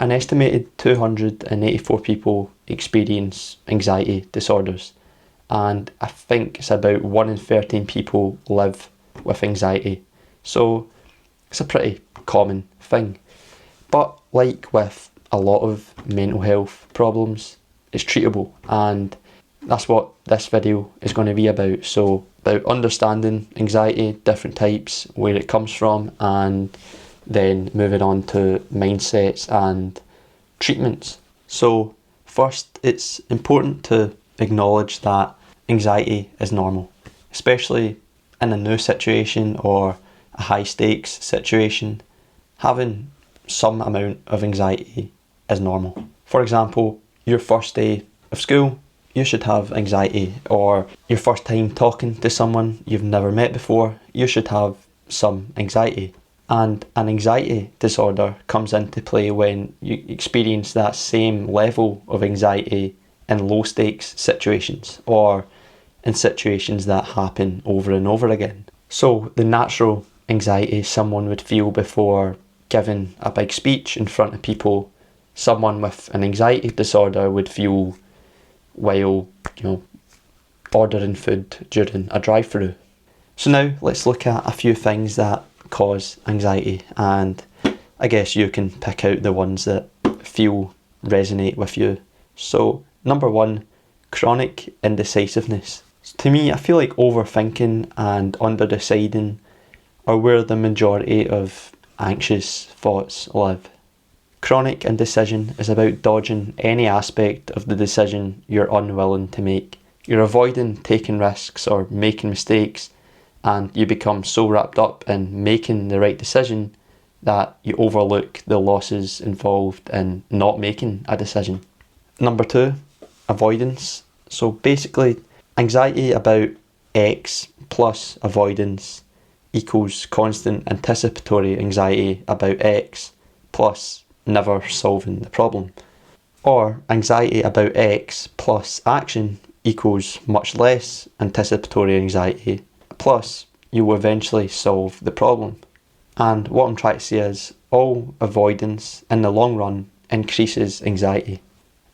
An estimated 284 people experience anxiety disorders, and I think it's about 1 in 13 people live with anxiety. So it's a pretty common thing. But like with a lot of mental health problems, it's treatable, and that's what this video is going to be about. So about understanding anxiety, different types, where it comes from, and then moving on to mindsets and treatments. So first, it's important to acknowledge that anxiety is normal, especially in a new situation or a high stakes situation. Having some amount of anxiety is normal. For example, your first day of school, you should have anxiety, or your first time talking to someone you've never met before, you should have some anxiety. And an anxiety disorder comes into play when you experience that same level of anxiety in low stakes situations, or in situations that happen over and over again. So the natural anxiety someone would feel before giving a big speech in front of people, someone with an anxiety disorder would feel while, ordering food during a drive-through. So now let's look at a few things that cause anxiety, and I guess you can pick out the ones that resonate with you. So number 1, chronic indecisiveness. To me, I feel like overthinking and underdeciding are where the majority of anxious thoughts live. Chronic indecision is about dodging any aspect of the decision you're unwilling to make. You're avoiding taking risks or making mistakes, and you become so wrapped up in making the right decision that you overlook the losses involved in not making a decision. Number 2, avoidance. So basically, anxiety about X plus avoidance equals constant anticipatory anxiety about X plus never solving the problem. Or anxiety about X plus action equals much less anticipatory anxiety, plus you will eventually solve the problem. And what I'm trying to say is all avoidance in the long run increases anxiety.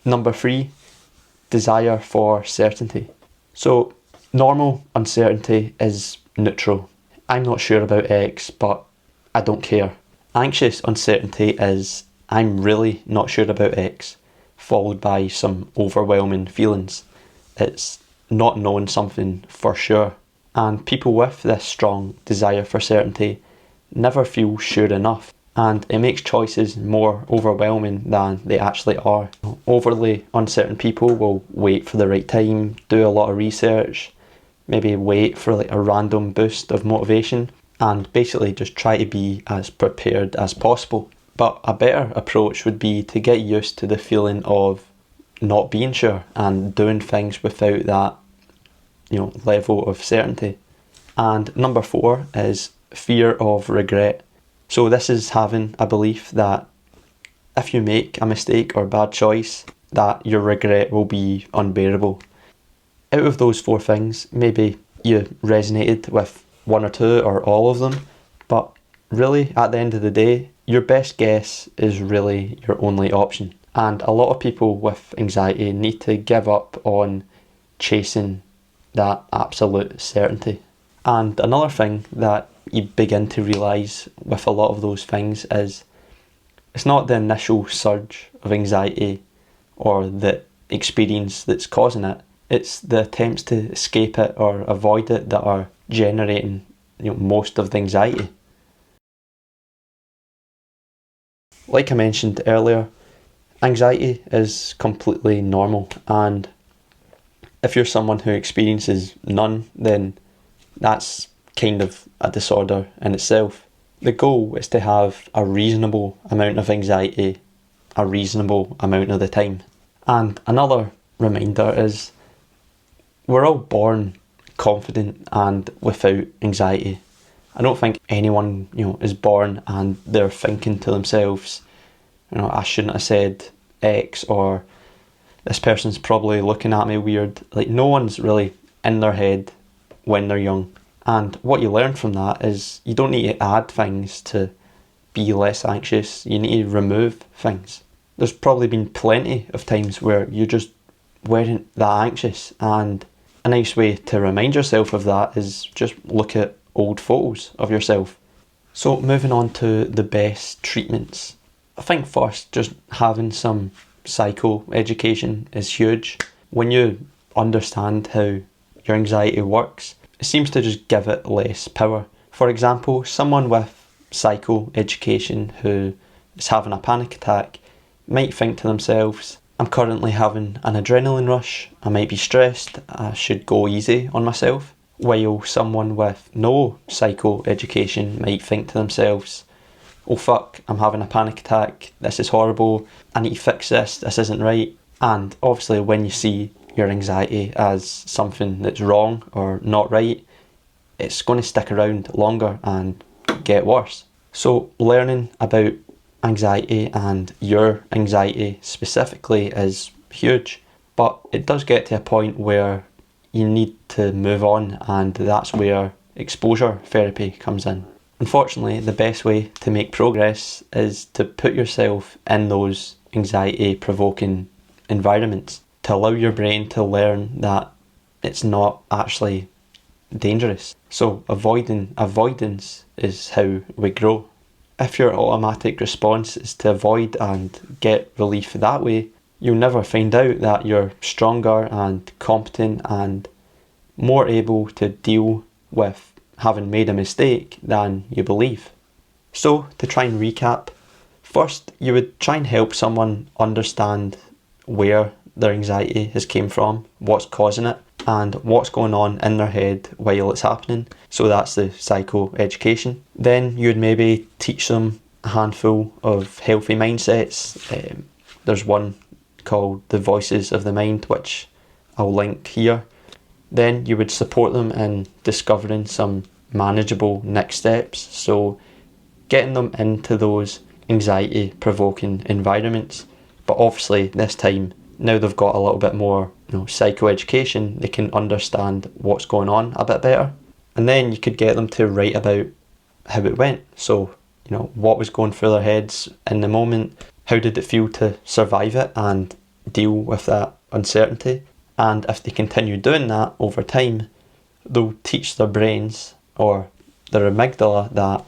Number 3, desire for certainty. So normal uncertainty is neutral. I'm not sure about X, but I don't care. Anxious uncertainty is I'm really not sure about X, followed by some overwhelming feelings. It's not knowing something for sure. And people with this strong desire for certainty never feel sure enough, and it makes choices more overwhelming than they actually are. Overly uncertain people will wait for the right time, do a lot of research, maybe wait for like a random boost of motivation, and basically just try to be as prepared as possible. But a better approach would be to get used to the feeling of not being sure and doing things without that level of certainty. And number 4 is fear of regret. So this is having a belief that if you make a mistake or bad choice, that your regret will be unbearable. Out of those 4 things, maybe you resonated with 1 or 2 or all of them, but really at the end of the day, your best guess is really your only option. And a lot of people with anxiety need to give up on chasing that absolute certainty. And another thing that you begin to realise with a lot of those things is it's not the initial surge of anxiety or the experience that's causing it. It's the attempts to escape it or avoid it that are generating most of the anxiety. Like I mentioned earlier, anxiety is completely normal, and if you're someone who experiences none, then that's kind of a disorder in itself. The goal is to have a reasonable amount of anxiety a reasonable amount of the time. And another reminder is we're all born confident and without anxiety. I don't think anyone, is born and they're thinking to themselves, I shouldn't have said X, or this person's probably looking at me weird. Like, no one's really in their head when they're young. And what you learn from that is you don't need to add things to be less anxious. You need to remove things. There's probably been plenty of times where you just weren't that anxious, and a nice way to remind yourself of that is just look at old photos of yourself. So moving on to the best treatments. I think first, just having some psychoeducation is huge. When you understand how your anxiety works, it seems to just give it less power. For example, someone with psychoeducation who is having a panic attack might think to themselves, I'm currently having an adrenaline rush, I might be stressed, I should go easy on myself. While someone with no psychoeducation might think to themselves, oh fuck, I'm having a panic attack, this is horrible, I need to fix this isn't right. And obviously when you see your anxiety as something that's wrong or not right, it's going to stick around longer and get worse. So learning about anxiety and your anxiety specifically is huge, but it does get to a point where you need to move on, and that's where exposure therapy comes in. Unfortunately, the best way to make progress is to put yourself in those anxiety provoking environments, to allow your brain to learn that it's not actually dangerous. So avoidance is how we grow. If your automatic response is to avoid and get relief that way, you'll never find out that you're stronger and competent and more able to deal with having made a mistake than you believe. So to try and recap, first you would try and help someone understand where their anxiety has came from, what's causing it, and what's going on in their head while it's happening. So that's the psychoeducation. Then you'd maybe teach them a handful of healthy mindsets. There's one called The Voices of the Mind, which I'll link here. Then you would support them in discovering some manageable next steps. So getting them into those anxiety provoking environments. But obviously this time, now they've got a little bit more psychoeducation, they can understand what's going on a bit better. And then you could get them to write about how it went. So, what was going through their heads in the moment, how did it feel to survive it and deal with that uncertainty. And if they continue doing that over time, they'll teach their brains or their amygdala that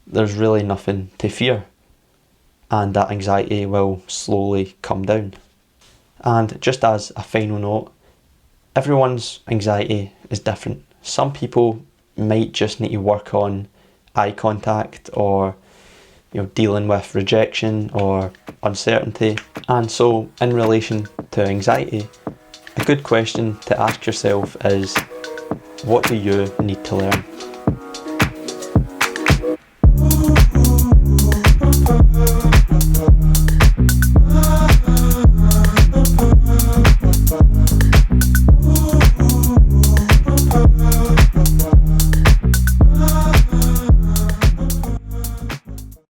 there's really nothing to fear, and that anxiety will slowly come down. And just as a final note, everyone's anxiety is different. Some people might just need to work on eye contact or dealing with rejection or uncertainty. And so in relation to anxiety, a good question to ask yourself is, what do you need to learn?